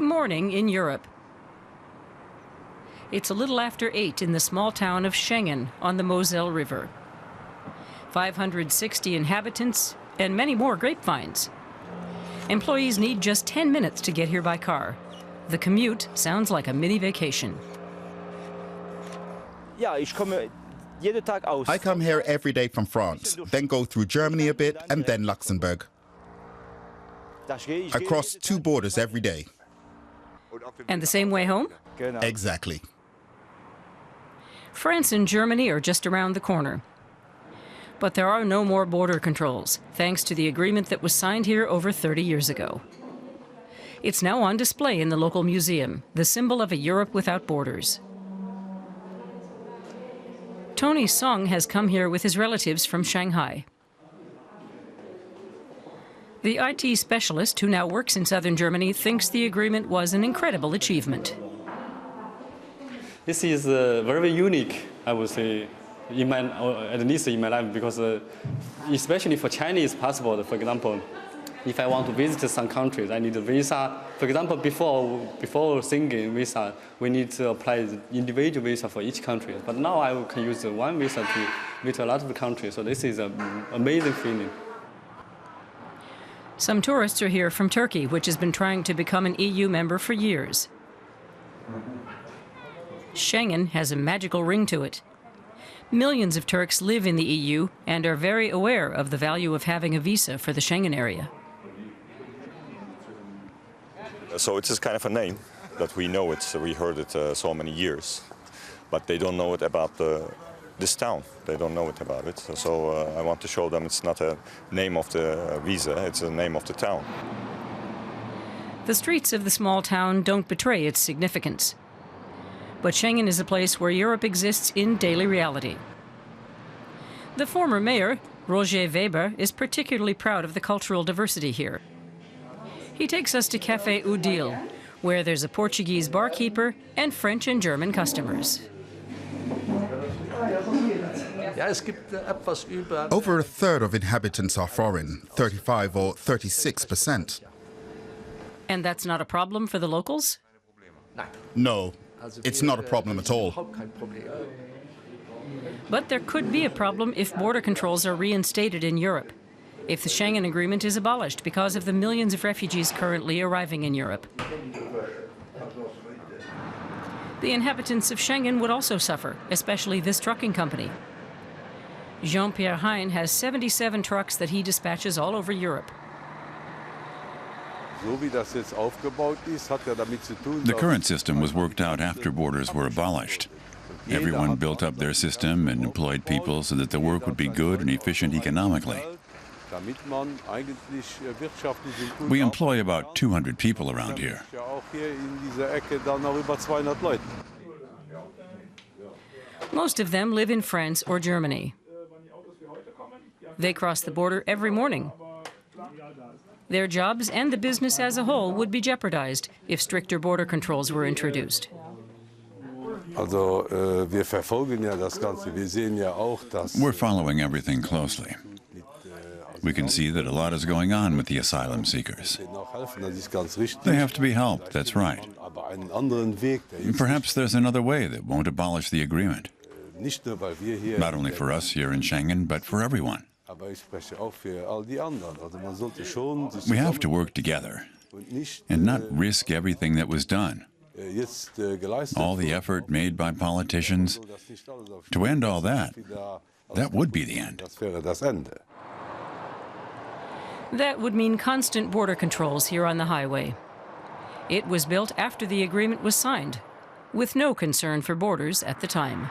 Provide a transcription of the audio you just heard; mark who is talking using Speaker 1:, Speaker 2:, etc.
Speaker 1: Morning in Europe. It's a little after 8 in the small town of Schengen on the Moselle River. 560 inhabitants and many more grapevines. Employees need just 10 minutes to get here by car. The commute sounds like a mini vacation.
Speaker 2: I
Speaker 3: come here every day from France, then go through Germany a bit and then Luxembourg. I cross 2 borders every day.
Speaker 1: And the same way home?
Speaker 3: Exactly.
Speaker 1: France and Germany are just around the corner. But there are no more border controls, thanks to the agreement that was signed here over 30 years ago. It's now on display in the local museum, the symbol of a Europe without borders. Tony Song has come here with his relatives from Shanghai. The IT specialist who now works in southern Germany thinks the agreement was an incredible achievement.
Speaker 4: This is very unique, I would say, at least in my life, because especially for Chinese passport, for example, if I want to visit some countries, I need a visa. For example, before Schengen visa, we need to apply the individual visa for each country. But now I can use one visa to visit a lot of countries. So this is an amazing feeling.
Speaker 1: Some tourists are here from Turkey, which has been trying to become an EU member for years. Schengen has a magical ring to it. Millions of Turks live in the EU and are very aware of the value of having a visa for the Schengen area.
Speaker 5: So it's just kind of a name that we know it, so we heard it so many years, but they don't know it about this town. They don't know it about it. So I want to show them it's not a name of the visa, it's a name of the town.
Speaker 1: The streets of the small town don't betray its significance. But Schengen is a place where Europe exists in daily reality. The former mayor, Roger Weber, is particularly proud of the cultural diversity here. He takes us to Café Udil, where there's a Portuguese barkeeper and French and German customers.
Speaker 3: Over a third of inhabitants are foreign, 35 or 36%.
Speaker 1: And that's not a problem for the locals?
Speaker 3: No, it's not a problem at all.
Speaker 1: But there could be a problem if border controls are reinstated in Europe, if the Schengen Agreement is abolished because of the millions of refugees currently arriving in Europe. The inhabitants of Schengen would also suffer, especially this trucking company. Jean-Pierre Hein has 77 trucks that he dispatches all over Europe.
Speaker 6: The current system was worked out after borders were abolished. Everyone built up their system and employed people so that the work would be good and efficient economically. We employ about 200 people around here.
Speaker 1: Most of them live in France or Germany. They cross the border every morning. Their jobs and the business as a whole would be jeopardized if stricter border controls were introduced.
Speaker 6: We're following everything closely. We can see that a lot is going on with the asylum seekers. They have to be helped, that's right. Perhaps there's another way that won't abolish the agreement. Not only for us here in Schengen, but for everyone. We have to work together and not risk everything that was done. All the effort made by politicians. To end all that, that would be the end.
Speaker 1: That would mean constant border controls here on the highway. It was built after the agreement was signed, with no concern for borders at the time.